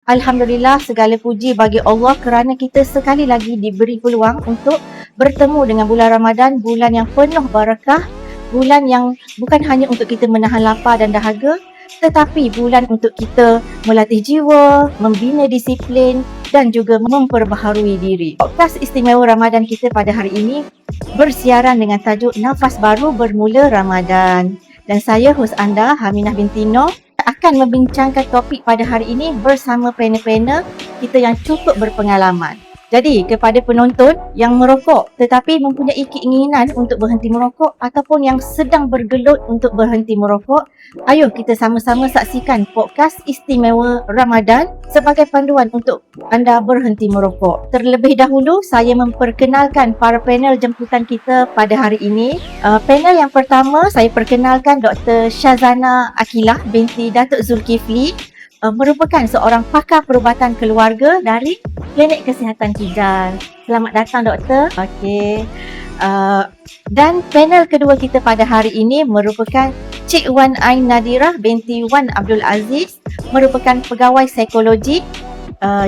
Alhamdulillah, segala puji bagi Allah kerana kita sekali lagi diberi peluang untuk bertemu dengan bulan Ramadan, bulan yang penuh barakah, bulan yang bukan hanya untuk kita menahan lapar dan dahaga, tetapi bulan untuk kita melatih jiwa, membina disiplin dan juga memperbaharui diri. Podcast istimewa Ramadan kita pada hari ini bersiaran dengan tajuk Nafas Baru Bermula Ramadan. Dan saya, hos anda, Haminah binti Noh, akan membincangkan topik pada hari ini bersama trainer-trainer kita yang cukup berpengalaman. Jadi, kepada penonton yang merokok tetapi mempunyai keinginan untuk berhenti merokok ataupun yang sedang bergelut untuk berhenti merokok, ayo kita sama-sama saksikan podcast istimewa Ramadan sebagai panduan untuk anda berhenti merokok. Terlebih dahulu, saya memperkenalkan para panel jemputan kita pada hari ini. Panel yang pertama, saya perkenalkan Dr. Syazana Akilah binti Datuk Zulkifli, merupakan seorang pakar perubatan keluarga dari Klinik Kesihatan Kijal. Selamat datang, Doktor. Okey. Dan panel kedua kita pada hari ini merupakan Cik Wan Ain Nadirah binti Wan Abdul Aziz, merupakan pegawai psikologi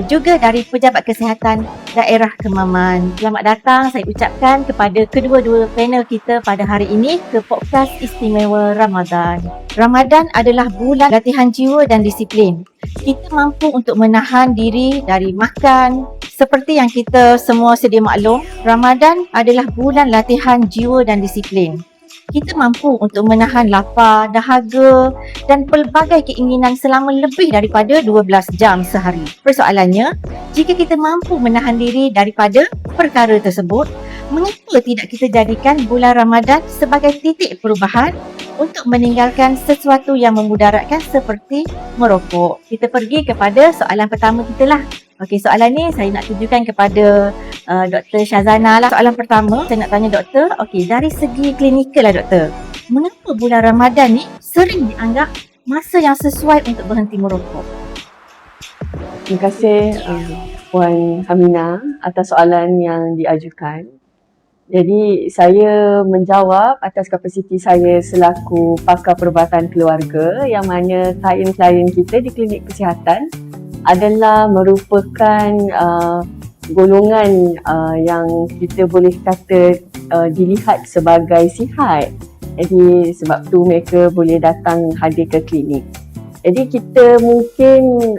juga dari Pejabat Kesihatan Daerah Kemaman. Selamat datang saya ucapkan kepada kedua-dua panel kita pada hari ini ke podcast istimewa Ramadan. Ramadan adalah bulan latihan jiwa dan disiplin. Kita mampu untuk menahan diri dari makan. Seperti yang kita semua sedia maklum, Ramadan adalah bulan latihan jiwa dan disiplin. Kita mampu untuk menahan lapar, dahaga dan pelbagai keinginan selama lebih daripada 12 jam sehari. Persoalannya, jika kita mampu menahan diri daripada perkara tersebut, mengapa tidak kita jadikan bulan Ramadan sebagai titik perubahan untuk meninggalkan sesuatu yang memudaratkan seperti merokok? Kita pergi kepada soalan pertama kita lah. Okey, soalan ni saya nak tujukan kepada Dr. Syazana lah. Soalan pertama, saya nak tanya doktor, okey, dari segi klinikal lah doktor, mengapa bulan Ramadan ni sering dianggap masa yang sesuai untuk berhenti merokok? Terima kasih Puan Hamina atas soalan yang diajukan. Jadi saya menjawab atas kapasiti saya selaku pakar perubatan keluarga, yang mana klien-klien kita di klinik kesihatan adalah merupakan golongan yang kita boleh kata dilihat sebagai sihat. Jadi sebab tu mereka boleh datang hadir ke klinik. Jadi kita mungkin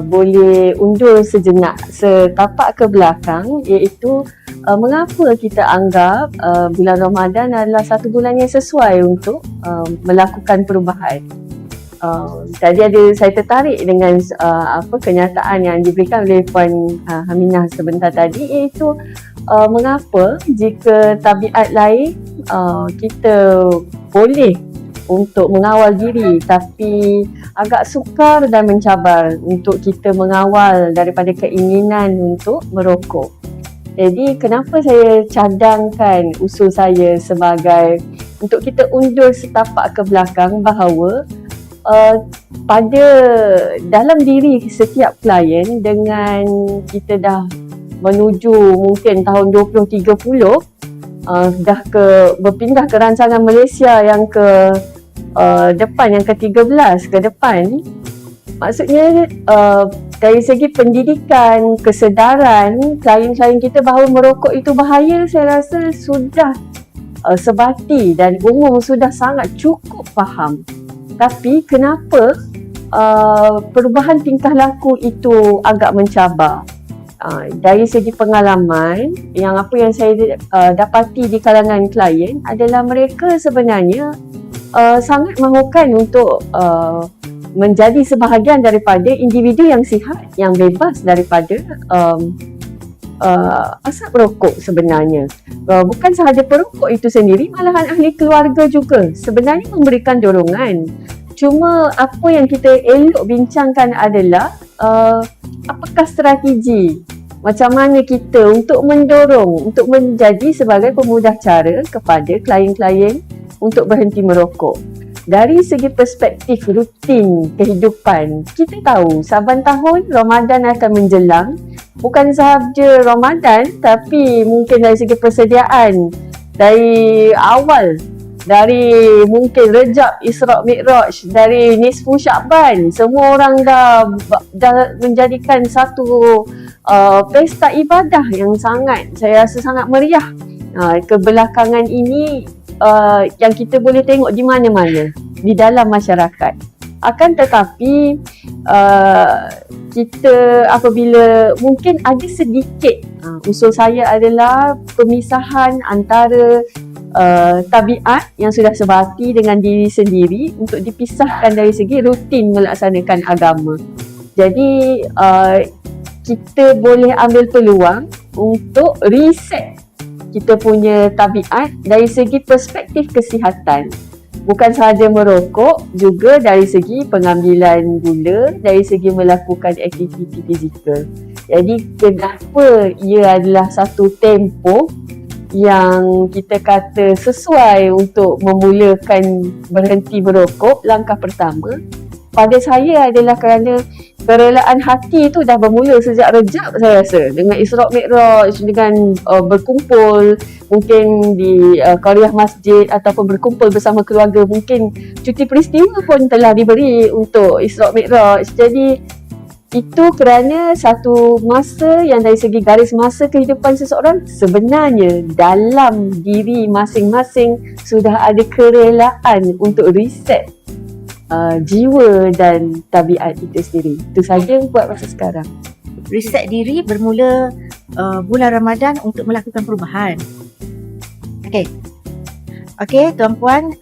boleh undur sejenak setapak ke belakang, iaitu mengapa kita anggap bulan Ramadan adalah satu bulan yang sesuai untuk melakukan perubahan. Tadi saya tertarik dengan kenyataan yang diberikan oleh Puan Haminah sebentar tadi, iaitu mengapa jika tabiat lain kita boleh untuk mengawal diri, tapi agak sukar dan mencabar untuk kita mengawal daripada keinginan untuk merokok. Jadi kenapa saya cadangkan usul saya sebagai untuk kita undur setapak ke belakang, bahawa pada dalam diri setiap klien, dengan kita dah menuju mungkin tahun 2030, dah berpindah ke rancangan Malaysia yang ke depan, yang ke-13 ke depan. Maksudnya dari segi pendidikan, kesedaran klien-klien kita bahawa merokok itu bahaya, saya rasa sudah sebati dan umum sudah sangat cukup faham. Tapi kenapa perubahan tingkah laku itu agak mencabar? Dari segi pengalaman, yang saya dapati di kalangan klien adalah mereka sebenarnya sangat mahukan untuk menjadi sebahagian daripada individu yang sihat, yang bebas daripada asap rokok sebenarnya. Bukan sahaja perokok itu sendiri, malahan ahli keluarga juga sebenarnya memberikan dorongan. Cuma apa yang kita elok bincangkan adalah apakah strategi, macam mana kita untuk mendorong, untuk menjadi sebagai pemudah cara kepada klien-klien untuk berhenti merokok. Dari segi perspektif rutin kehidupan, kita tahu saban tahun Ramadan akan menjelang. Bukan sahaja Ramadan, tapi mungkin dari segi persediaan dari awal dari mungkin Rejab, Isra' Mi'raj, dari Nisfu Sya'ban, semua orang dah menjadikan satu pesta ibadah yang saya rasa sangat meriah. Kebelakangan ini yang kita boleh tengok di mana-mana di dalam masyarakat. Akan tetapi kita apabila mungkin ada sedikit usul saya adalah pemisahan antara tabiat yang sudah sebati dengan diri sendiri untuk dipisahkan dari segi rutin melaksanakan agama. Jadi kita boleh ambil peluang untuk reset kita punya tabiat dari segi perspektif kesihatan. Bukan sahaja merokok, juga dari segi pengambilan gula, dari segi melakukan aktiviti fizikal. Jadi kenapa ia adalah satu tempoh yang kita kata sesuai untuk memulakan berhenti merokok? Langkah pertama pada saya adalah kerana kerelaan hati tu dah bermula sejak Rejab, saya rasa, dengan Isra' Mi'raj, dengan berkumpul mungkin di qaryah masjid ataupun berkumpul bersama keluarga. Mungkin cuti peristiwa pun telah diberi untuk Isra' Mi'raj. Jadi itu kerana satu masa yang dari segi garis masa kehidupan seseorang, sebenarnya dalam diri masing-masing sudah ada kerelaan untuk reset jiwa dan tabiat kita sendiri. Itu saja buat masa sekarang. Reset diri bermula bulan Ramadan untuk melakukan perubahan. Okey, tuan-puan,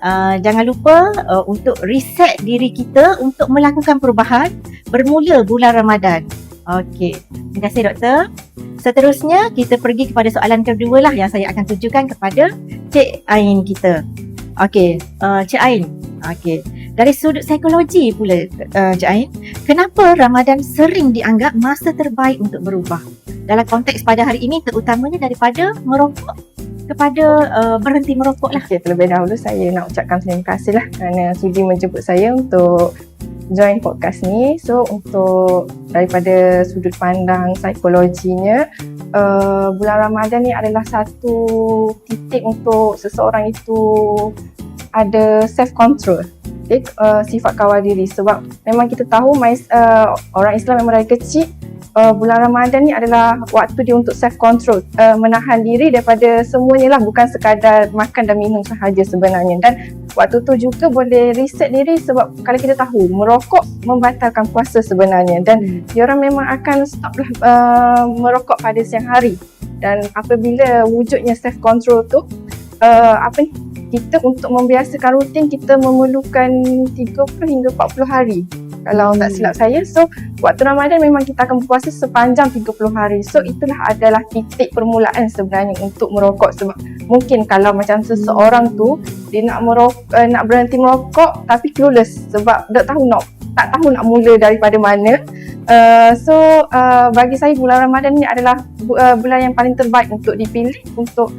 jangan lupa untuk reset diri kita untuk melakukan perubahan bermula bulan Ramadan. Okey, terima kasih doktor. Seterusnya kita pergi kepada soalan kedua lah yang saya akan tujukan kepada Cik Ain kita. Okey, Cik Ain. Okey, dari sudut psikologi pula, Cik Ain, kenapa Ramadan sering dianggap masa terbaik untuk berubah? Dalam konteks pada hari ini, terutamanya daripada merokok kepada berhenti merokok lah. Okay, terlebih dahulu saya nak ucapkan terima kasih lah kerana sudi menjemput saya untuk join podcast ni. So untuk daripada sudut pandang psikologinya, bulan Ramadan ni adalah satu titik untuk seseorang itu ada self control, sifat kawal diri. Sebab memang kita tahu orang Islam memang dari kecil bulan Ramadan ni adalah waktu dia untuk self control, menahan diri daripada semuanya lah, bukan sekadar makan dan minum sahaja sebenarnya. Dan waktu tu juga boleh reset diri, sebab kalau kita tahu merokok membatalkan puasa sebenarnya, dan diorang memang akan stop merokok pada siang hari. Dan apabila wujudnya self control tu, kita untuk membiasakan rutin kita memerlukan 30 hingga 40 hari kalau tak silap saya. So waktu Ramadan memang kita akan berpuasa sepanjang 30 hari. So itulah adalah titik permulaan sebenarnya untuk merokok. Sebab mungkin kalau macam seseorang tu dia nak berhenti merokok tapi clueless, sebab tak tahu nak mula daripada mana. Bagi saya bulan Ramadan ni adalah bulan yang paling terbaik untuk dipilih untuk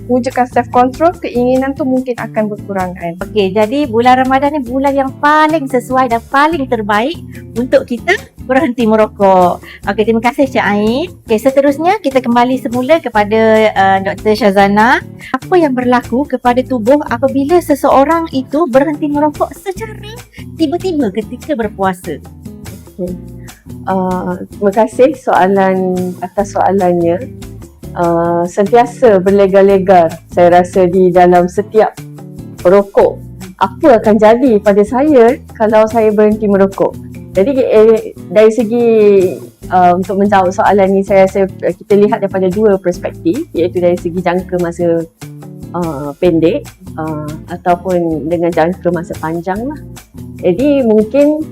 wujudkan self control. Keinginan tu mungkin akan berkurangan. Okey, jadi bulan Ramadan ni bulan yang paling sesuai dan paling terbaik untuk kita berhenti merokok. Okey, terima kasih Cik Ain. Okey, seterusnya kita kembali semula kepada Dr. Syazana. Apa yang berlaku kepada tubuh apabila seseorang itu berhenti merokok secara tiba-tiba ketika berpuasa? Terima kasih atas soalannya. Sentiasa berlegar-legar saya rasa di dalam setiap perokok. Apa akan jadi pada saya kalau saya berhenti merokok? Jadi dari segi untuk menjawab soalan ni, saya rasa kita lihat daripada dua perspektif, iaitu dari segi jangka masa pendek ataupun dengan jangka masa panjang lah. Jadi mungkin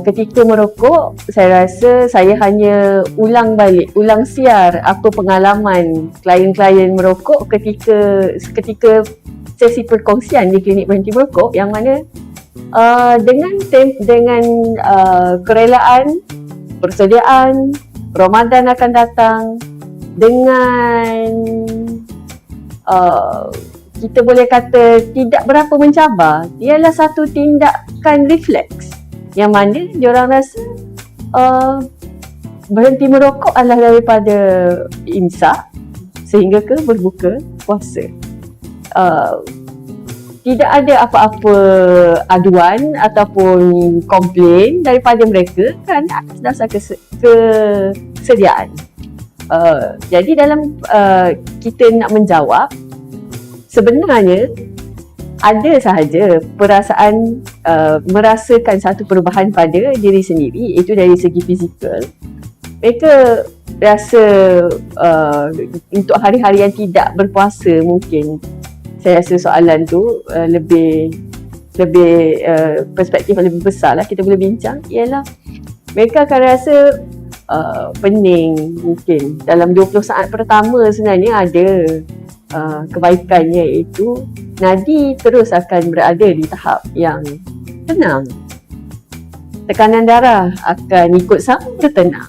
ketika merokok, saya rasa saya hanya ulang siar apa pengalaman klien-klien merokok ketika sesi perkongsian di klinik berhenti merokok, yang mana dengan kerelaan, persediaan, Ramadan akan datang dengan kita boleh kata tidak berapa mencabar. Ialah satu tindakan refleks yang mana diorang rasa berhenti merokok adalah daripada imsak sehingga ke berbuka puasa. tidak ada apa-apa aduan ataupun komplain daripada mereka kerana atas dasar kesediaan. Jadi dalam kita nak menjawab, sebenarnya ada sahaja perasaan merasakan satu perubahan pada diri sendiri, itu dari segi fizikal. Mereka rasa untuk hari-hari yang tidak berpuasa, mungkin saya rasa soalan tu lebih perspektif yang lebih besar lah kita boleh bincang, ialah mereka akan rasa pening. Mungkin dalam 20 saat pertama sebenarnya ada kebaikannya, iaitu nadi terus akan berada di tahap yang tenang. Tekanan darah akan ikut sama tenang.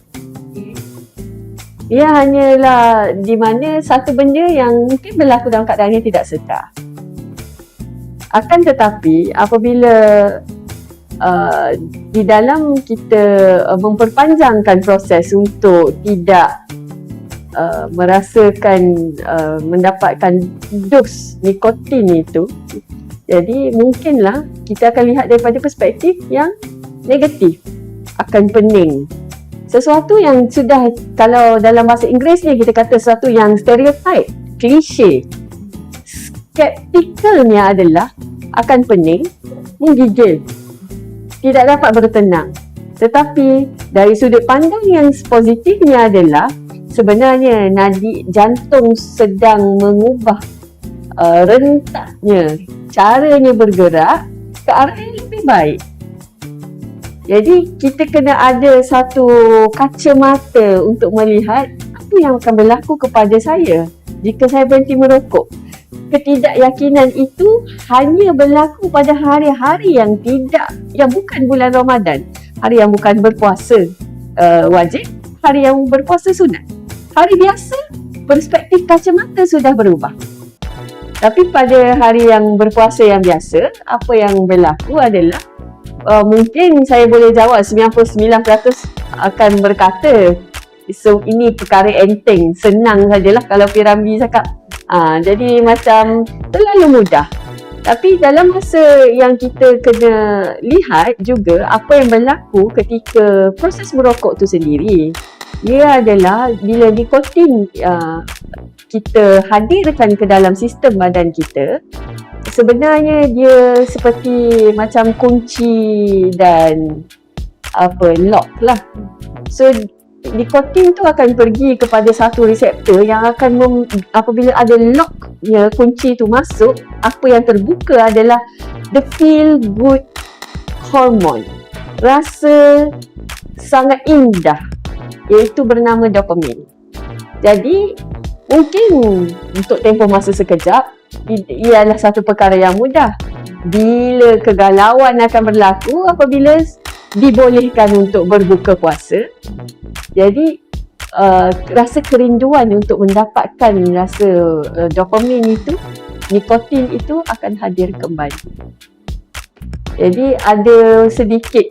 Ia hanyalah di mana satu benda yang mungkin berlaku dalam keadaan yang tidak sedar. Akan tetapi apabila di dalam kita memperpanjangkan proses untuk tidak merasakan mendapatkan dos nikotin itu, jadi mungkinlah kita akan lihat daripada perspektif yang negatif, akan pening. Sesuatu yang sudah, kalau dalam bahasa Inggerisnya kita kata sesuatu yang stereotype, klise. Skeptikalnya adalah akan pening, menggigil, tidak dapat bertenang. Tetapi dari sudut pandang yang positifnya adalah sebenarnya nadi jantung sedang mengubah rentaknya, caranya bergerak ke arah yang lebih baik. Jadi kita kena ada satu kacamata untuk melihat apa yang akan berlaku kepada saya jika saya berhenti merokok. Ketidakyakinan itu hanya berlaku pada hari-hari yang bukan bulan Ramadan, hari yang bukan berpuasa wajib, hari yang berpuasa sunat. Hari biasa, perspektif kacamata sudah berubah. Tapi pada hari yang berpuasa yang biasa, apa yang berlaku adalah mungkin saya boleh jawab 99% akan berkata, so ini perkara enteng, senang sajalah kalau Piramli cakap. Jadi macam terlalu mudah. Tapi dalam masa yang kita kena lihat juga apa yang berlaku ketika proses merokok tu sendiri, ia adalah bila nikotin kita hadirkan ke dalam sistem badan kita, sebenarnya dia seperti macam kunci dan lock lah. So nikotin tu akan pergi kepada satu reseptor yang akan apabila ada locknya, kunci tu masuk, apa yang terbuka adalah the feel good hormone, rasa sangat indah, iaitu bernama dopamin. Jadi mungkin untuk tempoh masa sekejap ia adalah satu perkara yang mudah. Bila kegalauan akan berlaku apabila dibolehkan untuk berbuka puasa. Jadi rasa kerinduan untuk mendapatkan rasa dopamin itu, nikotin itu akan hadir kembali. Jadi ada sedikit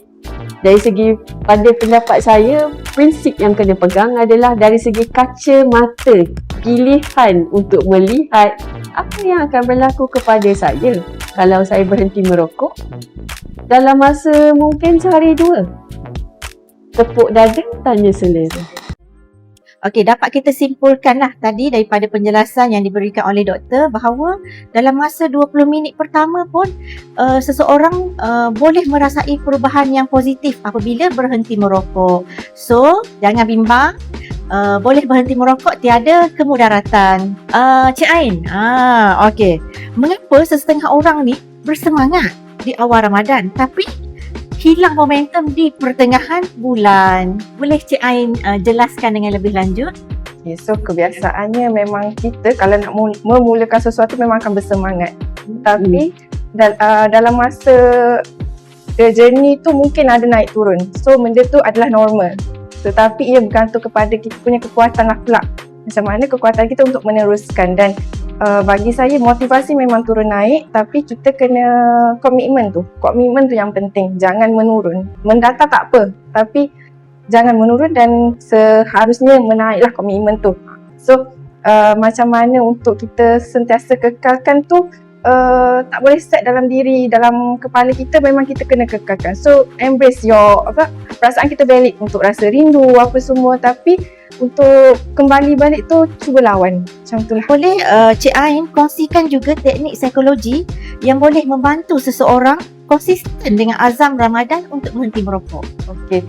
dari segi, pada pendapat saya, prinsip yang kena pegang adalah dari segi kacamata, pilihan untuk melihat apa yang akan berlaku kepada saya kalau saya berhenti merokok dalam masa mungkin sehari dua. Tepuk dada, tanya selera. Okey, dapat kita simpulkanlah tadi daripada penjelasan yang diberikan oleh doktor bahawa dalam masa 20 minit pertama pun seseorang boleh merasai perubahan yang positif apabila berhenti merokok. So, jangan bimbang, boleh berhenti merokok, tiada kemudaratan. Cik Ain, okey. Mengapa sesetengah orang ni bersemangat di awal Ramadan tapi hilang momentum di pertengahan bulan? Boleh Cik Ain jelaskan dengan lebih lanjut? Okay, so kebiasaannya memang kita kalau nak memulakan sesuatu memang akan bersemangat. Tapi dalam masa journey tu mungkin ada naik turun. So benda tu adalah normal. Tetapi ia bergantung kepada kita punya kekuatan akhlak. Macam mana kekuatan kita untuk meneruskan. Dan bagi saya motivasi memang turun naik, tapi kita kena komitmen tu yang penting. Jangan menurun. Mendata tak apa, tapi jangan menurun dan seharusnya menaiklah komitmen tu. So macam mana untuk kita sentiasa kekalkan tu, tak boleh set dalam diri, dalam kepala kita, memang kita kena kekalkan. So embrace your perasaan kita valid untuk rasa rindu apa semua, tapi untuk kembali balik tu cuba lawan. Macam tu lah. Boleh Cik Ain kongsikan juga teknik psikologi yang boleh membantu seseorang konsisten dengan azam Ramadan untuk berhenti merokok. Okey,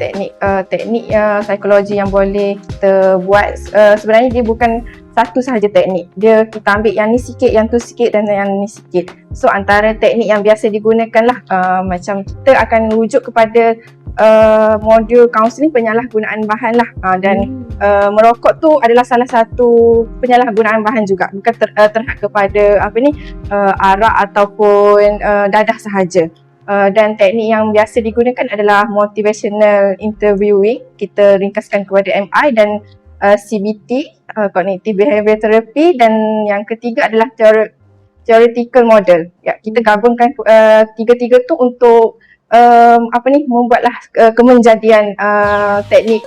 teknik psikologi yang boleh kita buat, sebenarnya dia bukan satu sahaja teknik. Dia kita ambil yang ni sikit, yang tu sikit dan yang ni sikit. So antara teknik yang biasa digunakan lah, macam kita akan rujuk kepada modul kaunseling penyalahgunaan bahan lah, dan merokok tu adalah salah satu penyalahgunaan bahan juga, bukan terhad kepada arak ataupun dadah sahaja. Dan teknik yang biasa digunakan adalah motivational interviewing, kita ringkaskan kepada MI, dan CBT, cognitive behaviour therapy, dan yang ketiga adalah theoretical model. Ya, kita gabungkan tiga-tiga tu untuk membuatlah kemenjadian teknik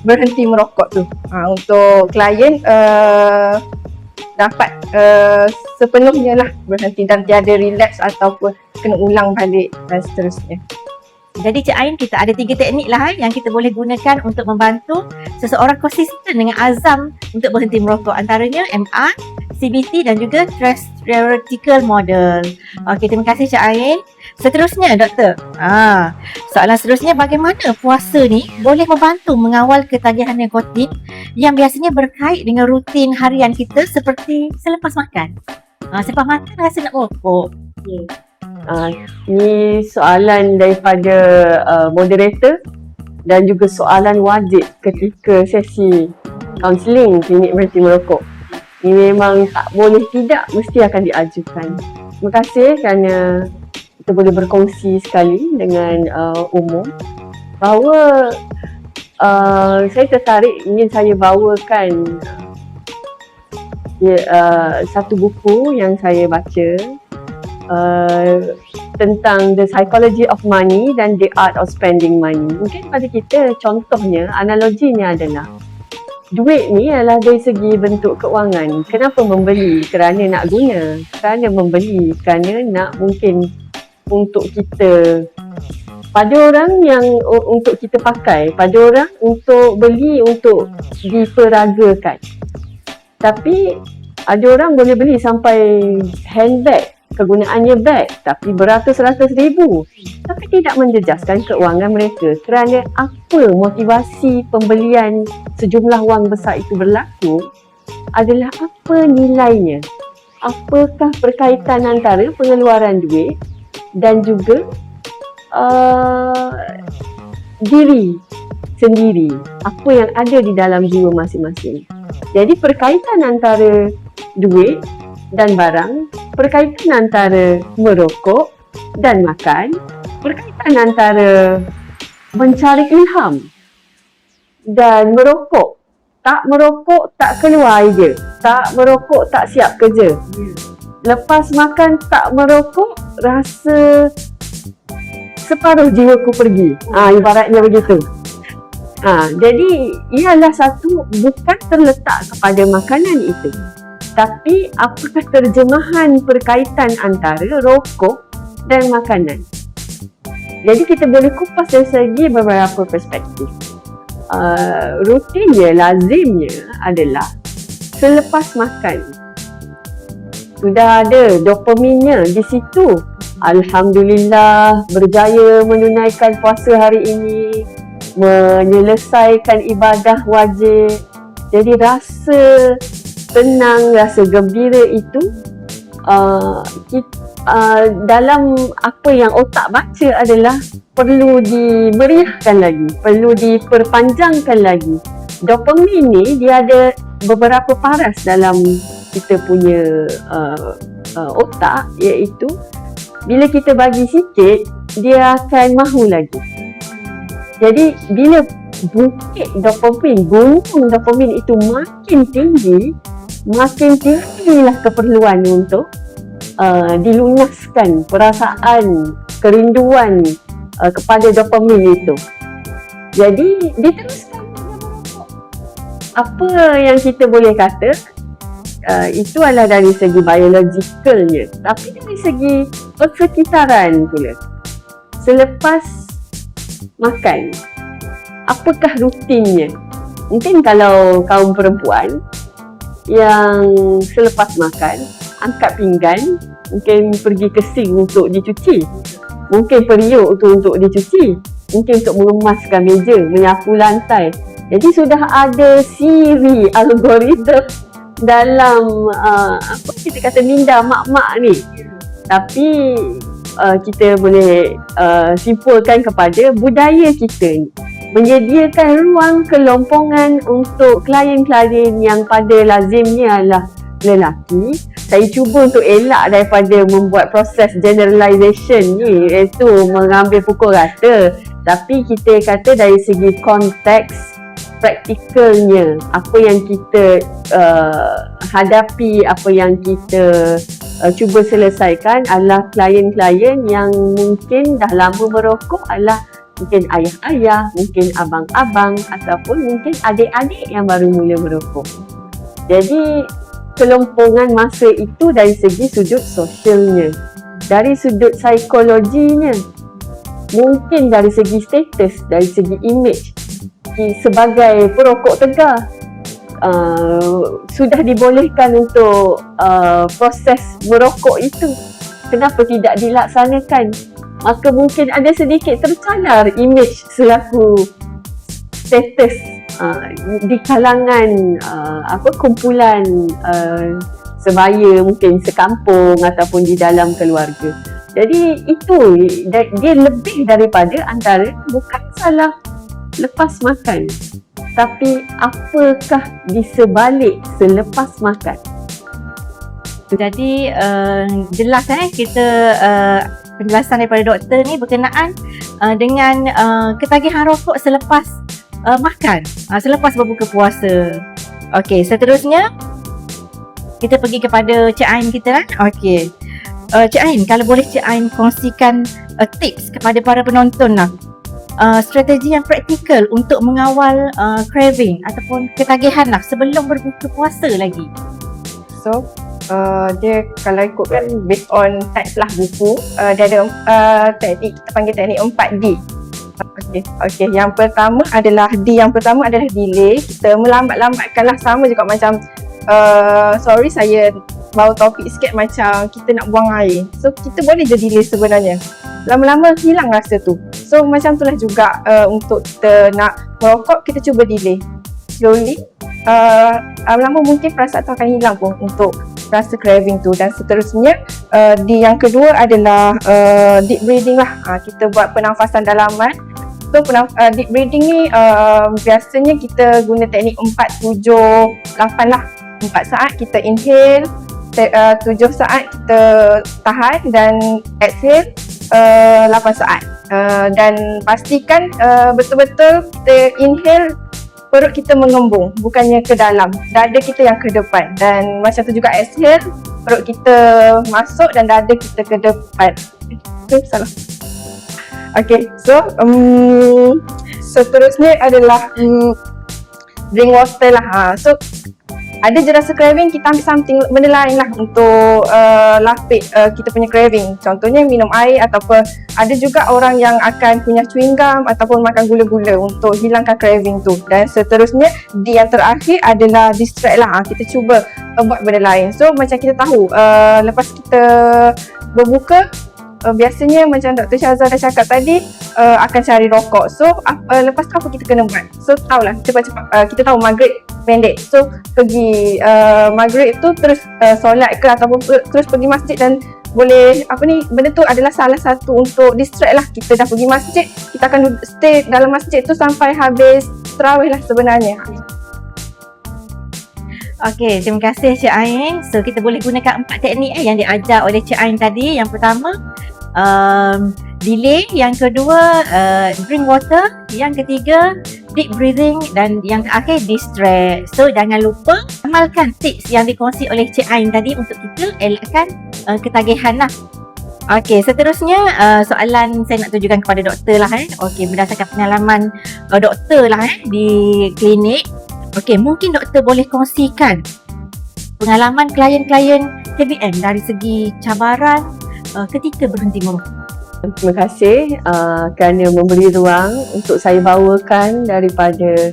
berhenti merokok tu, untuk klien dapat sepenuhnya lah berhenti dan tiada relapse ataupun kena ulang balik dan seterusnya. Jadi Cik Ain, kita ada 3 teknik lah yang kita boleh gunakan untuk membantu seseorang konsisten dengan azam untuk berhenti merokok. Antaranya MR, CBT dan juga theoretical model. Okey, terima kasih Cik Ain. Seterusnya Doktor, soalan seterusnya, bagaimana puasa ni boleh membantu mengawal ketagihan nikotin yang biasanya berkait dengan rutin harian kita seperti selepas makan? Selepas makan rasa nak merokok. Ini soalan daripada moderator dan juga soalan wajib ketika sesi kaunseling klinik berhenti merokok. Ini memang tak boleh tidak, mesti akan diajukan. Terima kasih kerana kita boleh berkongsi sekali dengan umum bahawa saya tertarik ingin saya bawakan satu buku yang saya baca tentang The Psychology of Money dan The Art of Spending Money. Mungkin pada kita contohnya, analoginya adalah duit ni adalah dari segi bentuk keuangan. Kenapa membeli? Kerana nak guna. Kerana membeli kerana nak mungkin untuk kita, pada orang yang untuk kita pakai, pada orang untuk beli untuk diperagakan. Tapi ada orang boleh beli sampai handbag, kegunaannya bag, tapi beratus-ratus ribu, tapi tidak menjejaskan keuangan mereka. Kerana apa motivasi pembelian sejumlah wang besar itu berlaku adalah apa nilainya, apakah perkaitan antara pengeluaran duit dan juga diri sendiri, apa yang ada di dalam jiwa masing-masing. Jadi perkaitan antara duit dan barang, perkaitan antara merokok dan makan, perkaitan antara mencari ilham dan merokok. Tak merokok tak keluar idea, tak merokok tak siap kerja. Lepas makan tak merokok, rasa separuh jiwaku pergi. Ibaratnya begitu. Jadi ialah satu, bukan terletak kepada makanan itu, tapi apakah terjemahan perkaitan antara rokok dan makanan. Jadi kita boleh kupas dari segi beberapa perspektif. Rutinnya, lazimnya adalah selepas makan sudah ada dopaminnya di situ. Alhamdulillah, berjaya menunaikan puasa hari ini, menyelesaikan ibadah wajib. Jadi rasa tenang, rasa gembira itu dalam apa yang otak baca adalah perlu dimeriahkan lagi, perlu diperpanjangkan lagi. Dopamin ni dia ada beberapa paras dalam kita punya otak, iaitu bila kita bagi sikit, dia akan mahu lagi. Jadi bila bukit dopamin, gunung dopamin itu makin tinggilah keperluan untuk dilunaskan perasaan kerinduan kepada dopamin itu. Jadi diteruskan. Apa yang kita boleh kata, itu adalah dari segi biologikalnya. Tapi dari segi persekitaran pula. Selepas makan, apakah rutinnya? Mungkin kalau kaum perempuan yang selepas makan, angkat pinggan, mungkin pergi ke sink untuk dicuci. Mungkin periuk untuk dicuci. Mungkin untuk mengemaskan meja, menyapu lantai. Jadi sudah ada siri algoritma dalam apa kita kata minda mak-mak ni. Tapi kita boleh simpulkan kepada budaya kita ni menyediakan ruang kelompongan untuk klien-klien yang pada lazimnya adalah lelaki. Saya cuba untuk elak daripada membuat proses generalization ni, iaitu mengambil pukul rata. Tapi kita kata dari segi konteks praktikalnya, apa yang kita hadapi, apa yang kita cuba selesaikan adalah klien-klien yang mungkin dah lama merokok, adalah mungkin ayah-ayah, mungkin abang-abang ataupun mungkin adik-adik yang baru mula merokok. Jadi kelompongan masa itu dari segi sudut sosialnya, dari sudut psikologinya, mungkin dari segi status, dari segi image. Sebagai perokok tegar, sudah dibolehkan untuk proses merokok itu, kenapa tidak dilaksanakan? Maka mungkin ada sedikit tercadar image selaku status di kalangan kumpulan sebaya, mungkin sekampung ataupun di dalam keluarga. Jadi itu dia lebih daripada antara bukan salah lepas makan, tapi apakah di sebalik selepas makan. Jadi jelas kita penjelasan daripada doktor ni berkenaan dengan ketagihan rokok selepas makan, selepas berbuka puasa. Okey, seterusnya kita pergi kepada Cik Ain kita lah. Okey, Cik Ain, kalau boleh Cik Ain kongsikan tips kepada para penonton lah, strategi yang praktikal untuk mengawal craving ataupun ketagihan lah sebelum berbuka puasa lagi. So dia kalau ikutkan based on types lah buku, dia ada teknik, kita panggil teknik 4D. Okey. Yang pertama adalah yang pertama adalah delay. Kita melambat-lambatkanlah, sama juga macam sorry saya bawa topik sikit macam kita nak buang air. So kita boleh je delay sebenarnya. Lama-lama hilang rasa tu. So macam itulah juga untuk kita nak merokok, kita cuba delay. Slowly lama-lama mungkin perasaan tu akan hilang pun untuk rasa craving tu. Dan seterusnya di yang kedua adalah deep breathing lah. Kita buat pernafasan dalaman. So deep breathing ni biasanya kita guna teknik 4, 7, 8 lah. 4 saat kita inhale, 7 saat kita tahan dan exhale 8 saat. Dan pastikan betul-betul kita inhale, perut kita mengembung, bukannya ke dalam, dada kita yang ke depan. Dan macam tu juga exhale, perut kita masuk dan dada kita ke depan. Salah. Okay, so seterusnya adalah drink water lah. So ada je rasa craving, kita ambil something, benda lain lah untuk lapik kita punya craving. Contohnya minum air, ataupun ada juga orang yang akan punya chewing gum ataupun makan gula-gula untuk hilangkan craving tu. Dan seterusnya yang terakhir adalah distract lah. Kita cuba buat benda lain. So macam kita tahu lepas kita berbuka, biasanya macam Dr. Syazah dah cakap tadi, akan cari rokok. So lepas tu apa kita kena buat? So tahulah cepat-cepat, kita tahu maghrib pendek. So pergi maghrib tu terus solat ke ataupun terus pergi masjid, dan boleh benda tu adalah salah satu untuk distract lah. Kita dah pergi masjid, kita akan stay dalam masjid tu sampai habis tarawih lah sebenarnya. Okey, terima kasih Cik Ain. So kita boleh gunakan 4 teknik yang diajar oleh Cik Ain tadi. Yang pertama delay, yang kedua drink water, yang ketiga deep breathing, dan yang terakhir distract. So jangan lupa amalkan tips yang dikongsi oleh Cik Ain tadi untuk kita elakkan ketagihan lah. Okey, seterusnya soalan saya nak tujukan kepada doktor lah. Okey, berdasarkan pengalaman doktor lah di klinik. Okey, mungkin doktor boleh kongsikan pengalaman klien-klien KBN dari segi cabaran ketika berhenti merokok. Terima kasih kerana memberi ruang untuk saya bawakan daripada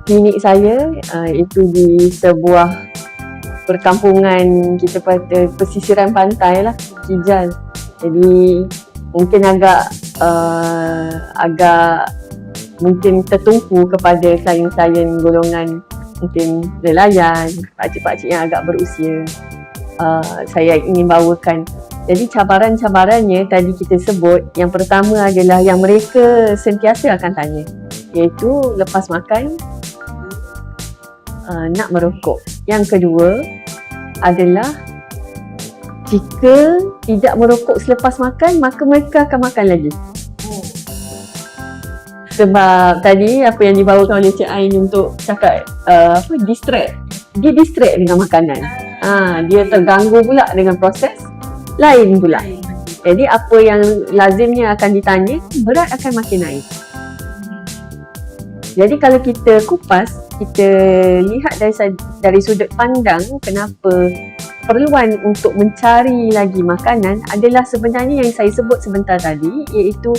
klinik saya, itu di sebuah perkampungan kita pada pesisiran pantai lah, Kijal. Jadi mungkin agak mungkin tertumpu kepada klien-klien golongan mungkin nelayan, pakcik-pakcik yang agak berusia. Saya ingin bawakan. Jadi cabaran-cabarannya tadi kita sebut, yang pertama adalah yang mereka sentiasa akan tanya, iaitu lepas makan nak merokok. Yang kedua adalah jika tidak merokok selepas makan, maka mereka akan makan lagi. Sebab tadi apa yang dibawakan oleh Cik Ain untuk cakap distract. Dia distract dengan makanan. Dia terganggu pula dengan proses lain pula. Jadi apa yang lazimnya akan ditanya, berat akan makin naik. Jadi kalau kita kupas, kita lihat dari sudut pandang kenapa perluan untuk mencari lagi makanan adalah sebenarnya yang saya sebut sebentar tadi, iaitu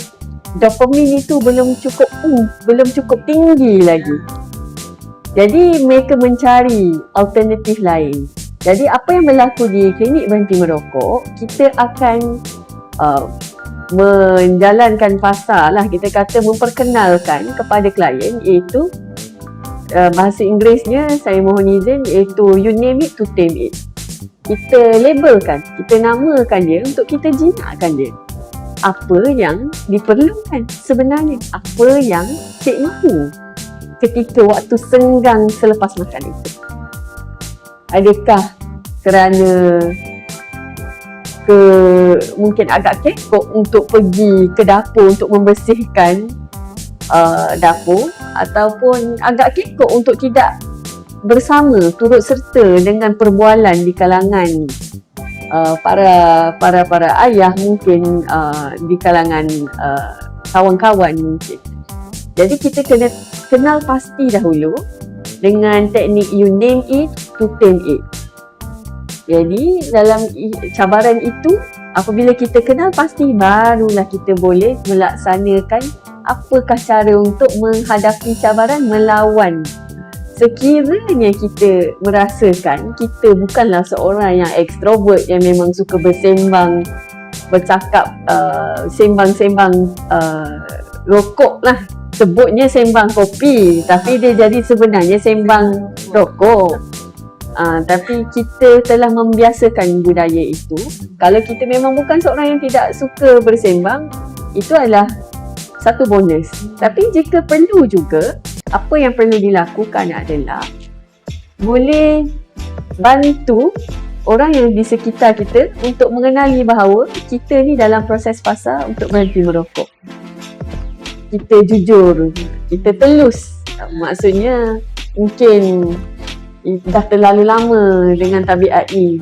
dopamin itu belum cukup tinggi lagi. Jadi mereka mencari alternatif lain. Jadi apa yang berlaku di klinik berhenti merokok, kita akan menjalankan pasar lah, kita kata memperkenalkan kepada klien, iaitu bahasa Inggerisnya saya mohon izin, iaitu you name it to tame it. Kita labelkan, kita namakan dia untuk kita jinakkan dia. Apa yang diperlukan sebenarnya, apa yang cik mahu ketika waktu senggang selepas makan itu. Adakah kerana mungkin agak kekok untuk pergi ke dapur untuk membersihkan dapur, ataupun agak kekok untuk tidak bersama turut serta dengan perbualan di kalangan para ayah, mungkin di kalangan kawan-kawan mungkin. Jadi kita kena kenal pasti dahulu dengan teknik you name it to tame it. Jadi dalam cabaran itu, apabila kita kenal pasti, barulah kita boleh melaksanakan apakah cara untuk menghadapi cabaran, melawan. Sekiranya kita merasakan kita bukanlah seorang yang ekstrovert yang memang suka bersembang, bercakap, sembang-sembang rokok lah. Sebutnya sembang kopi, tapi dia jadi sebenarnya sembang rokok. Tapi kita telah membiasakan budaya itu. Kalau kita memang bukan seorang yang tidak suka bersembang, itu adalah satu bonus. Tapi jika perlu juga, apa yang perlu dilakukan adalah boleh bantu orang yang di sekitar kita untuk mengenali bahawa kita ni dalam proses fasa untuk berhenti merokok. Kita jujur, kita telus. Maksudnya mungkin dah terlalu lama dengan tabiat ni.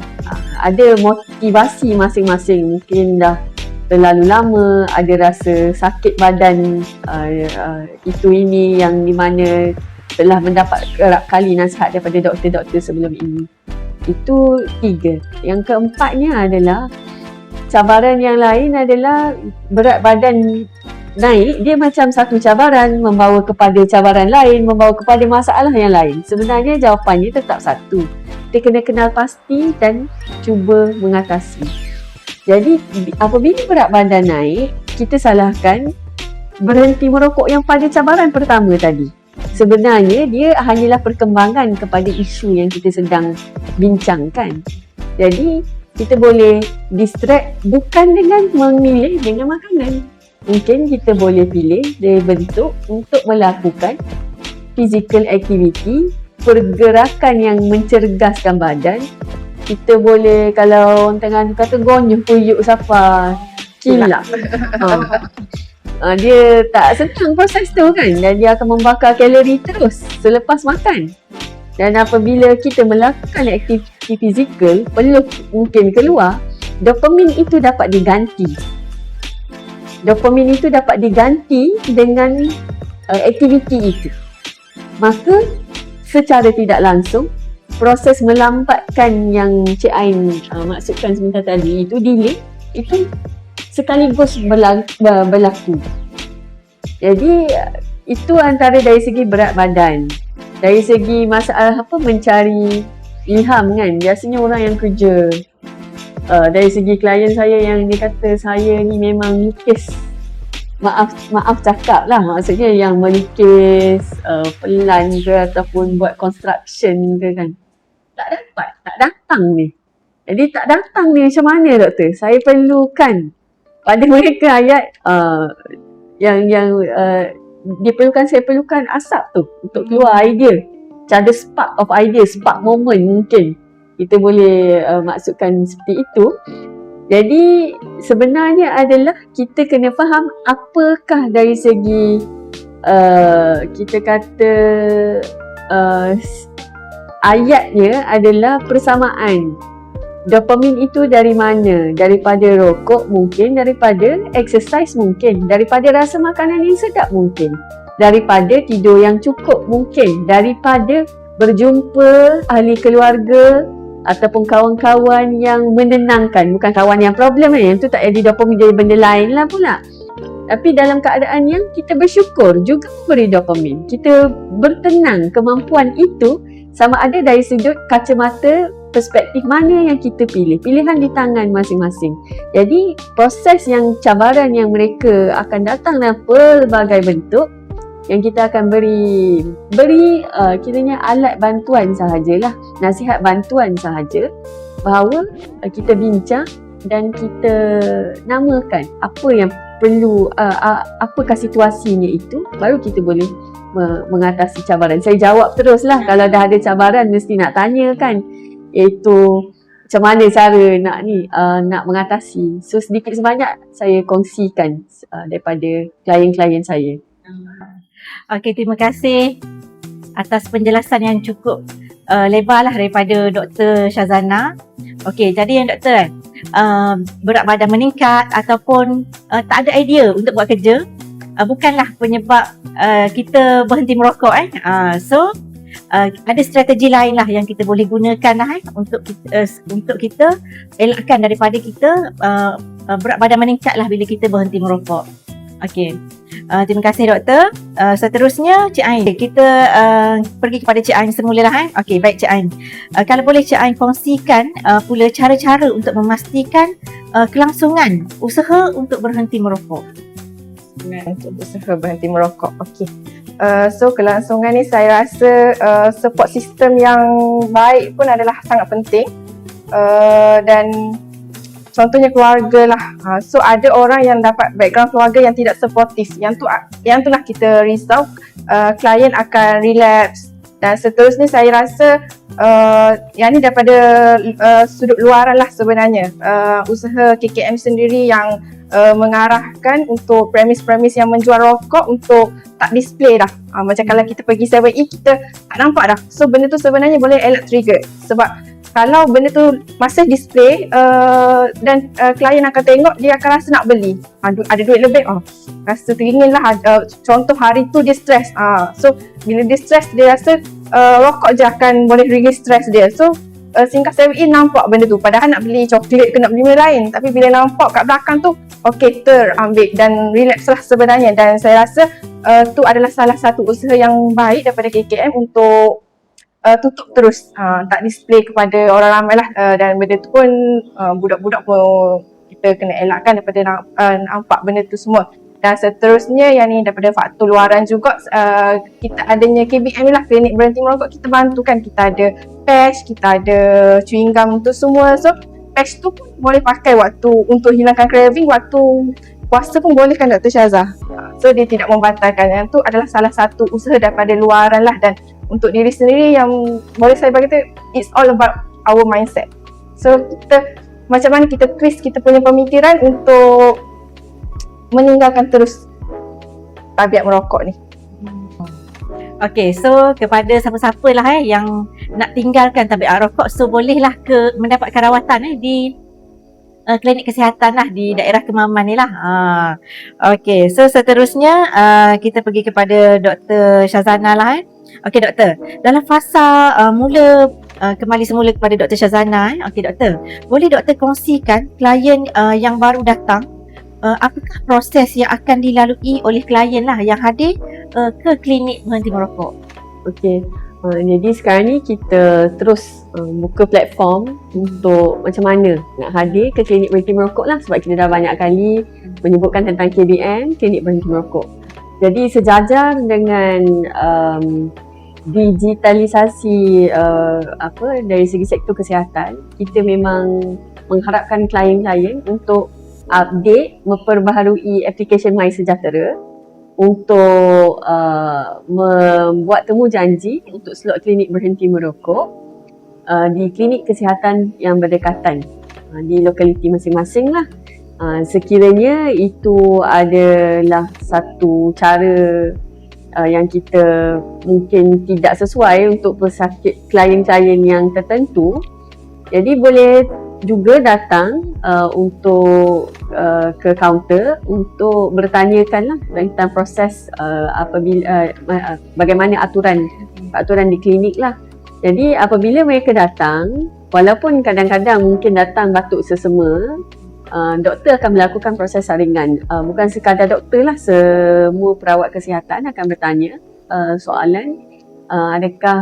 Ada motivasi masing-masing, mungkin dah terlalu lama, ada rasa sakit badan itu ini yang di mana telah mendapat kerap kali nasihat daripada doktor-doktor sebelum ini. Itu 3. Yang keempatnya adalah cabaran yang lain adalah berat badan naik. Dia macam satu cabaran membawa kepada cabaran lain, membawa kepada masalah yang lain. Sebenarnya jawapannya tetap satu. Kita kena kenal pasti dan cuba mengatasi. Jadi apabila berat badan naik, kita salahkan berhenti merokok yang pada cabaran pertama tadi. Sebenarnya dia hanyalah perkembangan kepada isu yang kita sedang bincangkan. Jadi kita boleh distract bukan dengan memilih dengan makanan. Mungkin kita boleh pilih dari bentuk untuk melakukan physical activity, pergerakan yang mencergaskan badan. Kita boleh, kalau orang tengah kata gonyuh puyuk siapa, kilap. Dia tak senang proses tu kan, dan dia akan membakar kalori terus selepas makan. Dan apabila kita melakukan aktiviti fizikal, perlu mungkin keluar, dopamin itu dapat diganti. Dopamin itu dapat diganti dengan aktiviti itu. Maka secara tidak langsung proses melambatkan yang Cik Ain maksudkan sebentar tadi itu delay, itu sekaligus berlaku. Jadi itu antara dari segi berat badan. Dari segi masalah mencari ilham kan, biasanya orang yang kerja dari segi klien saya yang dia kata saya ni memang lukis, maaf cakap lah, maksudnya yang melukis pelan ke ataupun buat construction ke kan, tak datang ni. Jadi tak datang ni macam mana doktor? Saya perlukan pada mereka ayat yang saya perlukan asap tu untuk keluar idea. Macam ada spark of idea, spark moment mungkin kita boleh maksudkan seperti itu. Jadi sebenarnya adalah kita kena faham apakah dari segi kita kata ayatnya adalah persamaan. Dopamin itu dari mana? Daripada rokok mungkin, daripada exercise mungkin, daripada rasa makanan yang sedap mungkin, daripada tidur yang cukup mungkin, daripada berjumpa ahli keluarga ataupun kawan-kawan yang menenangkan, bukan kawan yang problem yang tu tak jadi dopamin, jadi benda lain lah pula. Tapi dalam keadaan yang kita bersyukur juga memberi dopamin, kita bertenang, kemampuan itu sama ada dari sudut kacamata perspektif mana yang kita pilih, pilihan di tangan masing-masing. Jadi proses yang cabaran yang mereka akan datang dalam pelbagai bentuk, yang kita akan beri kiranya alat bantuan sahajalah, nasihat bantuan sahaja, bahawa kita bincang dan kita namakan apa yang perlu, apakah situasinya itu, baru kita boleh mengatasi cabaran. Saya jawab teruslah, kalau dah ada cabaran mesti nak tanya kan, iaitu macam mana cara nak mengatasi. So sedikit sebanyak saya kongsikan daripada klien-klien saya. Okey, terima kasih atas penjelasan yang cukup lebar lah daripada Dr. Syazana. Okey, jadi yang doktor berat badan meningkat ataupun tak ada idea untuk buat kerja bukanlah penyebab kita berhenti merokok so ada strategi lain lah yang kita boleh gunakan lah untuk kita elakkan daripada kita berat badan meningkat lah bila kita berhenti merokok. Okey. Terima kasih doktor. Seterusnya Cik Ain. Kita pergi kepada Cik Ain semula lah. Okey, baik Cik Ain. Kalau boleh Cik Ain kongsikan pula cara-cara untuk memastikan kelangsungan usaha untuk berhenti merokok. Untuk usaha berhenti merokok. Okey. So kelangsungan ni saya rasa support system yang baik pun adalah sangat penting. Dan contohnya keluarga lah. So ada orang yang dapat background keluarga yang tidak supportive. Yang tu lah kita risau klien akan relapse. Dan seterusnya saya rasa yang ni daripada sudut luaran lah sebenarnya. Usaha KKM sendiri yang mengarahkan untuk premis-premis yang menjual rokok untuk tak display dah. Macam kalau kita pergi 7E kita tak nampak dah. So benda tu sebenarnya boleh elak trigger. Sebab kalau benda tu masih display dan klien akan tengok, dia akan rasa nak beli. Ada duit lebih, rasa teringin lah. Contoh hari tu dia stress. So bila dia stress, dia rasa rokok je akan boleh release stress dia. So singkat 7E nampak benda tu. Padahal nak beli coklat ke nak beli benda lain. Tapi bila nampak kat belakang tu, okey, terambil dan relapse lah sebenarnya. Dan saya rasa tu adalah salah satu usaha yang baik daripada KKM untuk tutup terus, tak display kepada orang ramai lah. Dan benda tu pun budak-budak pun kita kena elakkan daripada nampak benda tu semua. Dan seterusnya yang ni daripada faktor luaran juga, kita adanya KBM ni lah, klinik berhenti merokok, kita bantukan. Kita ada patch, kita ada chewing gum tu semua. So patch tu pun boleh pakai waktu untuk hilangkan craving, waktu puasa pun boleh kan Dr. Syazah. So dia tidak membatalkan. Yang tu adalah salah satu usaha daripada luaran lah. Dan untuk diri sendiri yang boleh saya bagi tu, it's all about our mindset. So kita macam mana kita twist kita punya pemikiran untuk meninggalkan terus tabiat merokok ni. Okey, so kepada siapa-siapa lah yang nak tinggalkan tabiat rokok, so bolehlah mendapatkan rawatan di klinik kesihatan lah di daerah Kemaman ni lah. Okey, so seterusnya kita pergi kepada Dr. Syazana lah. Okey doktor, dalam fasa kembali semula kepada Dr. Syazana. Okey doktor, boleh doktor kongsikan klien yang baru datang, apakah proses yang akan dilalui oleh klien lah yang hadir ke klinik berhenti merokok? Okey. Jadi sekarang ni kita terus buka platform untuk macam mana nak hadir ke klinik berhenti merokok lah, sebab kita dah banyak kali menyebutkan tentang KBM, klinik berhenti merokok. Jadi sejajar dengan digitalisasi dari segi sektor kesihatan, kita memang mengharapkan klien-klien untuk update, memperbaharui aplikesen MySejahtera untuk membuat temu janji untuk slot klinik berhenti merokok di klinik kesihatan yang berdekatan di lokaliti masing-masing lah. Sekiranya itu adalah satu cara yang kita mungkin tidak sesuai untuk pesakit klien-klien yang tertentu, jadi boleh juga datang untuk ke kaunter untuk bertanyakan lah tentang proses apabila bagaimana aturan di klinik lah. Jadi apabila mereka datang, walaupun kadang-kadang mungkin datang batuk sesama, doktor akan melakukan proses saringan. Bukan sekadar doktor lah, semua perawat kesihatan akan bertanya soalan, adakah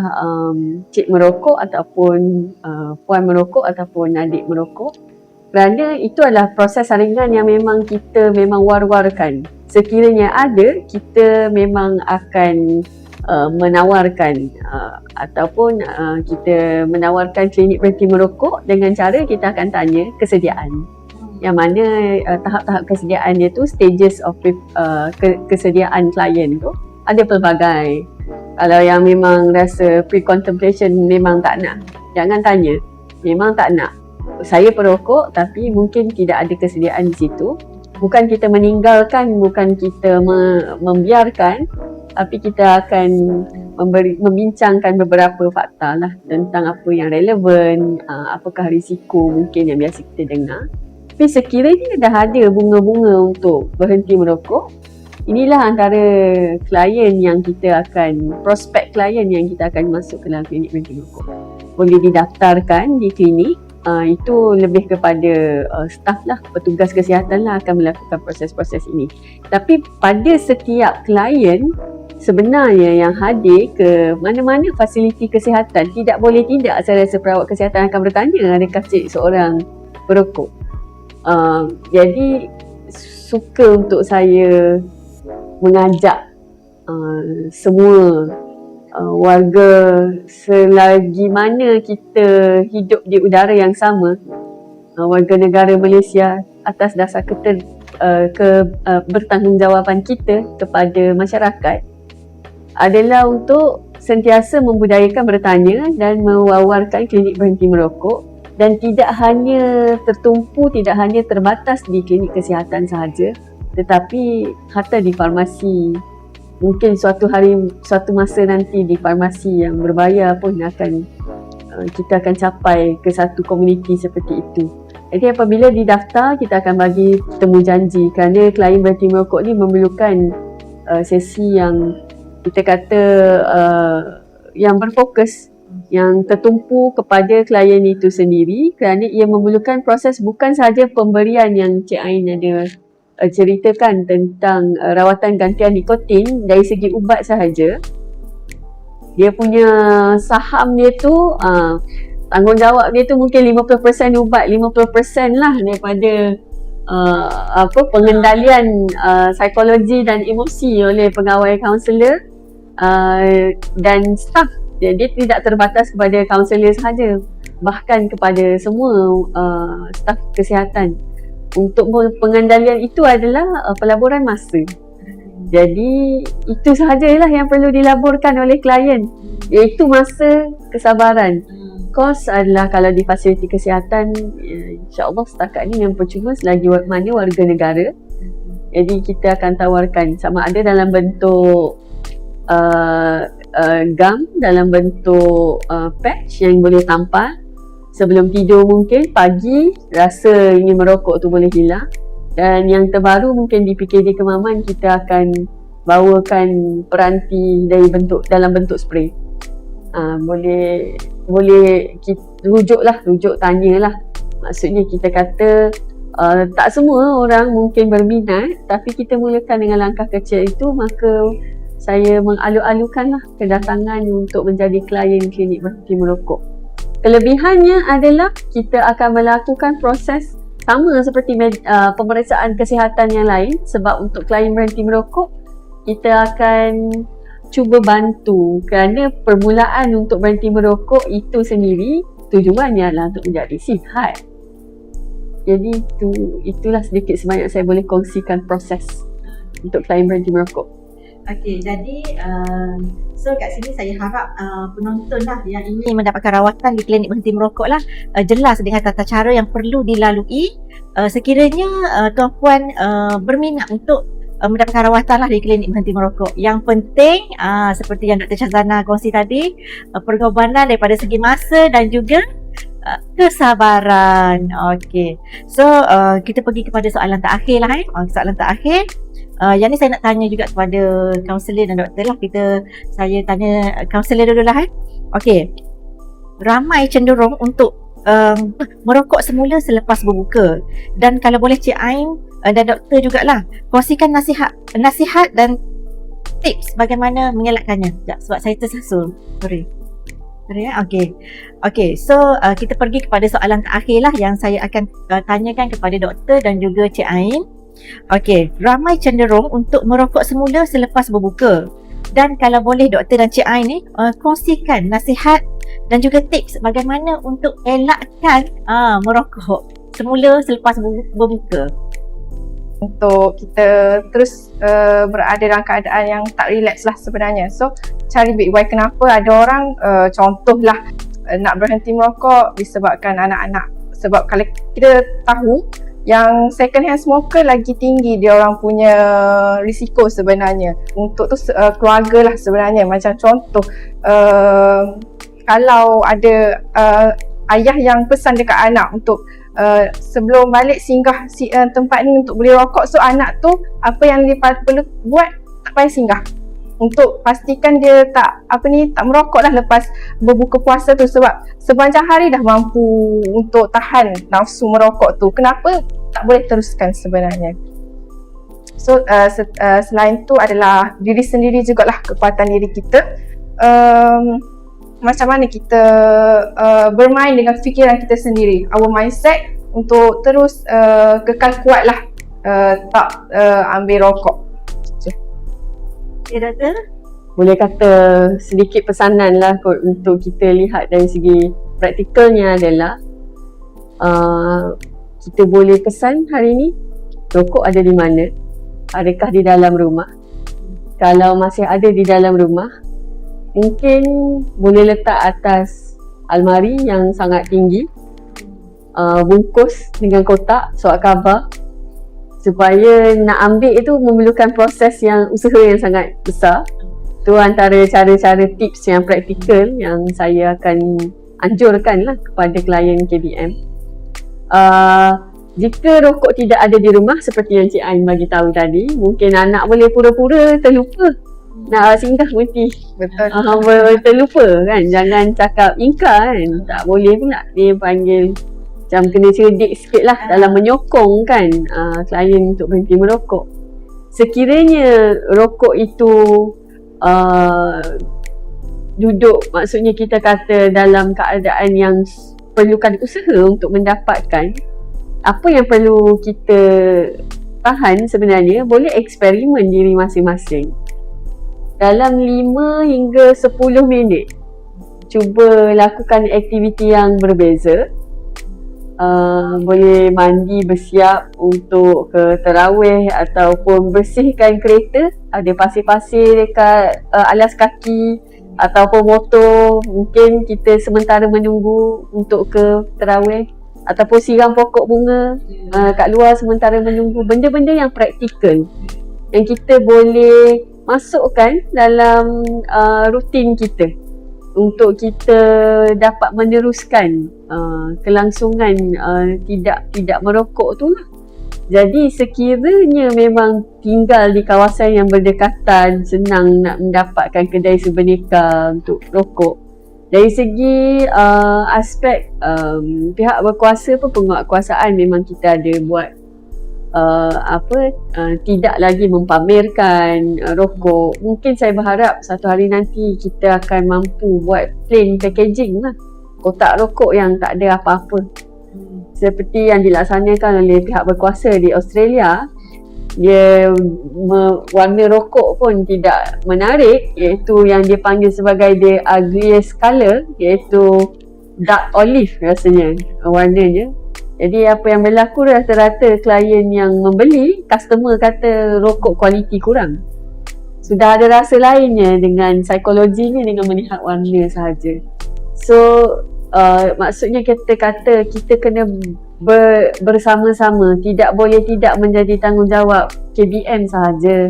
cik merokok ataupun puan merokok ataupun adik merokok, kerana itu adalah proses saringan yang memang kita memang war-warkan. Sekiranya ada, kita memang akan menawarkan ataupun kita menawarkan klinik berhenti merokok dengan cara kita akan tanya kesediaan. Yang mana tahap-tahap kesediaan dia tu, stages of kesediaan klien tu ada pelbagai. Kalau yang memang rasa pre-contemplation memang tak nak, jangan tanya. Memang tak nak. Saya perokok tapi mungkin tidak ada kesediaan di situ. Bukan kita meninggalkan, bukan kita membiarkan, tapi kita akan membincangkan beberapa fakta lah tentang apa yang relevan, apakah risiko mungkin yang biasa kita dengar. Tapi sekiranya dah ada bunga-bunga untuk berhenti merokok, inilah antara klien yang kita akan, prospek klien yang kita akan masuk ke dalam klinik berhenti merokok. Boleh didaftarkan di klinik, itu lebih kepada staf lah, petugas kesihatan lah akan melakukan proses-proses ini. Tapi pada setiap klien sebenarnya yang hadir ke mana-mana fasiliti kesihatan, tidak boleh tidak saya rasa perawat kesihatan akan bertanya, adakah cik seorang perokok? Jadi suka untuk saya mengajak semua warga, selagi mana kita hidup di udara yang sama, warga negara Malaysia, atas dasar bertanggungjawabkan kita kepada masyarakat adalah untuk sentiasa membudayakan bertanya dan mewawarkan klinik berhenti merokok, dan tidak hanya tertumpu, tidak hanya terbatas di klinik kesihatan sahaja, tetapi hatta di farmasi. Mungkin suatu hari, suatu masa nanti di farmasi yang berbayar pun kita akan capai ke satu komuniti seperti itu. Jadi apabila didaftar, kita akan bagi temu janji, kerana klien berhenti merokok ni memerlukan sesi yang kita kata yang berfokus, yang tertumpu kepada klien itu sendiri, kerana ia memerlukan proses bukan sahaja pemberian yang Cik Ain ada ceritakan tentang rawatan gantian nikotin dari segi ubat sahaja. Dia punya saham dia tu, tanggungjawab dia tu mungkin 50% ubat, 50% lah daripada pengendalian psikologi dan emosi oleh pegawai kaunselor dan staf. Dia tidak terbatas kepada kaunselor sahaja, bahkan kepada semua staf kesihatan. Untuk pengendalian itu adalah pelaburan masa. Jadi itu sahajalah yang perlu dilaburkan oleh klien, iaitu masa, kesabaran. Kos adalah kalau di fasiliti kesihatan, insya-Allah setakat ni yang percuma selagi mana warga negara. Jadi kita akan tawarkan sama ada dalam bentuk gam, dalam bentuk patch yang boleh tampal. Sebelum tidur mungkin, pagi rasa ingin merokok tu boleh hilang. Dan yang terbaru mungkin di PKD Kemaman, kita akan bawakan peranti dalam bentuk spray. Boleh rujuk tanyalah. Maksudnya kita kata tak semua orang mungkin berminat, tapi kita mulakan dengan langkah kecil itu, maka saya mengalu-alukanlah kedatangan untuk menjadi klien klinik berhenti merokok. Kelebihannya adalah kita akan melakukan proses sama seperti pemeriksaan kesihatan yang lain, sebab untuk klien berhenti merokok kita akan cuba bantu, kerana permulaan untuk berhenti merokok itu sendiri tujuannya adalah untuk menjadi sihat. Jadi itulah sedikit sebanyak saya boleh kongsikan proses untuk klien berhenti merokok. Okey, jadi so kat sini saya harap penonton lah yang ingin mendapatkan rawatan di klinik berhenti merokok lah jelas dengan tata cara yang perlu dilalui sekiranya tuan-puan berminat untuk mendapatkan rawatan lah di klinik berhenti merokok. Yang penting seperti yang Dr. Shazana kongsi tadi, pengorbanan daripada segi masa dan juga kesabaran. Okey, so kita pergi kepada soalan terakhir lah. Soalan terakhir, yang ni saya nak tanya juga kepada kaunselor dan doktor lah. Saya tanya kaunselor dulu lah. Okey, ramai cenderung untuk merokok semula selepas berbuka, dan kalau boleh Cik Ain dan doktor jugalah kongsikan nasihat dan tips bagaimana mengelakkannya. Sekejap, sebab saya tersasul. Sorry. Okey, so kita pergi kepada soalan terakhir lah yang saya akan tanyakan kepada doktor dan juga Cik Ain. Okey, ramai cenderung untuk merokok semula selepas berbuka, dan kalau boleh doktor dan Cik Ain ni kongsikan nasihat dan juga tips bagaimana untuk elakkan merokok semula selepas berbuka. Untuk kita terus berada dalam keadaan yang tak relax lah sebenarnya. So cari big why kenapa ada orang contohlah nak berhenti merokok disebabkan anak-anak. Sebab kalau kita tahu yang second hand smoker lagi tinggi dia orang punya risiko sebenarnya. Untuk tu keluarga lah sebenarnya. Macam contoh kalau ada ayah yang pesan dekat anak untuk sebelum balik singgah tempat ni untuk beli rokok, so anak tu apa yang dia perlu buat, tak payah singgah, untuk pastikan dia tak merokok lah lepas berbuka puasa tu, sebab sepanjang hari dah mampu untuk tahan nafsu merokok tu. Kenapa tak boleh teruskan sebenarnya? So selain tu adalah diri sendiri jugalah, kekuatan diri kita. Macam mana kita bermain dengan fikiran kita sendiri, our mindset, untuk terus kekal kuat lah, tak ambil rokok. Ya, doktor? Boleh kata sedikit pesanan lah untuk kita lihat dari segi praktikalnya adalah kita boleh pesan hari ni rokok ada di mana, adakah di dalam rumah. Kalau masih ada di dalam rumah, mungkin boleh letak atas almari yang sangat tinggi, bungkus dengan kotak surat khabar. Supaya nak ambil itu memerlukan proses usaha yang sangat besar. Itu antara cara-cara tips yang praktikal yang saya akan anjurkan lah kepada klien KBM. Jika rokok tidak ada di rumah, seperti yang Cik Ain bagi tahu tadi, mungkin anak boleh pura-pura terlupa nak singgah berhenti. Betul. Terlupa kan, jangan cakap ingkar kan, tak boleh pula. Dia panggil macam kena cerdik sikit lah dalam menyokong kan klien untuk berhenti merokok. Sekiranya rokok itu duduk, maksudnya kita kata dalam keadaan yang perlukan usaha untuk mendapatkan, apa yang perlu kita tahan sebenarnya, boleh eksperimen diri masing-masing. Dalam 5 hingga 10 minit cuba lakukan aktiviti yang berbeza. Boleh mandi bersiap untuk ke tarawih, ataupun bersihkan kereta, ada pasir-pasir dekat alas kaki ataupun motor, mungkin kita sementara menunggu untuk ke tarawih, ataupun siram pokok bunga kat luar sementara menunggu. Benda-benda yang praktikal yang kita boleh masukkan dalam rutin kita untuk kita dapat meneruskan kelangsungan tidak merokok tu lah. Jadi sekiranya memang tinggal di kawasan yang berdekatan, senang nak mendapatkan kedai sebenarnya untuk rokok. Dari segi aspek pihak berkuasa pun, penguatkuasaan memang kita ada buat tidak lagi mempamerkan rokok. Mungkin saya berharap satu hari nanti kita akan mampu buat plain packaging lah, kotak rokok yang tak ada apa-apa. Seperti yang dilaksanakan oleh pihak berkuasa di Australia, dia warna rokok pun tidak menarik, iaitu yang dia panggil sebagai the ugliest colour, iaitu dark olive rasanya warnanya. Jadi apa yang berlaku, rata-rata klien yang membeli, customer kata rokok kualiti kurang. Sudah ada rasa lainnya dengan psikologinya dengan melihat warna sahaja. So maksudnya kita kata kita kena bersama-sama, tidak boleh tidak menjadi tanggungjawab KBM sahaja,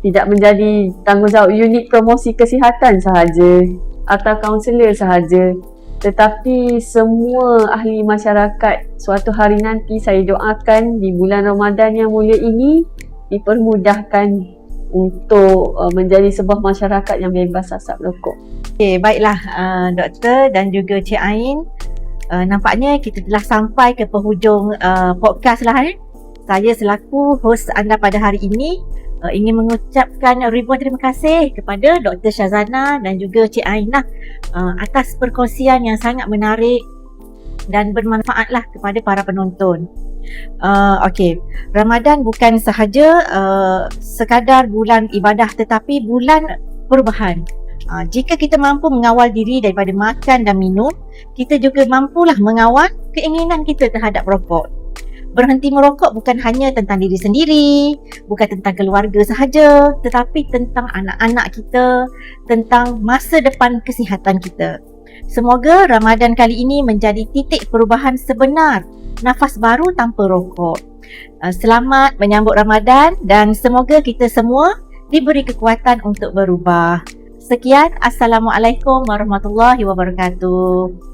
tidak menjadi tanggungjawab unit promosi kesihatan sahaja atau kaunselor sahaja, tetapi semua ahli masyarakat. Suatu hari nanti saya doakan di bulan Ramadan yang mulia ini dipermudahkan untuk menjadi sebuah masyarakat yang bebas asap rokok. Okay, baiklah Doktor dan juga Cik Ain. Nampaknya kita telah sampai ke penghujung podcast lah. Saya selaku host anda pada hari ini ingin mengucapkan ribuan terima kasih kepada Dr. Syazana dan juga Cik Ain atas perkongsian yang sangat menarik dan bermanfaat lah kepada para penonton. Okey, Ramadan bukan sahaja sekadar bulan ibadah, tetapi bulan perubahan. Jika kita mampu mengawal diri daripada makan dan minum, kita juga mampulah mengawal keinginan kita terhadap rokok. Berhenti merokok bukan hanya tentang diri sendiri, bukan tentang keluarga sahaja, tetapi tentang anak-anak kita, tentang masa depan kesihatan kita. Semoga Ramadan kali ini menjadi titik perubahan sebenar, nafas baru tanpa rokok. Selamat menyambut Ramadan dan semoga kita semua diberi kekuatan untuk berubah. Sekian, Assalamualaikum warahmatullahi wabarakatuh.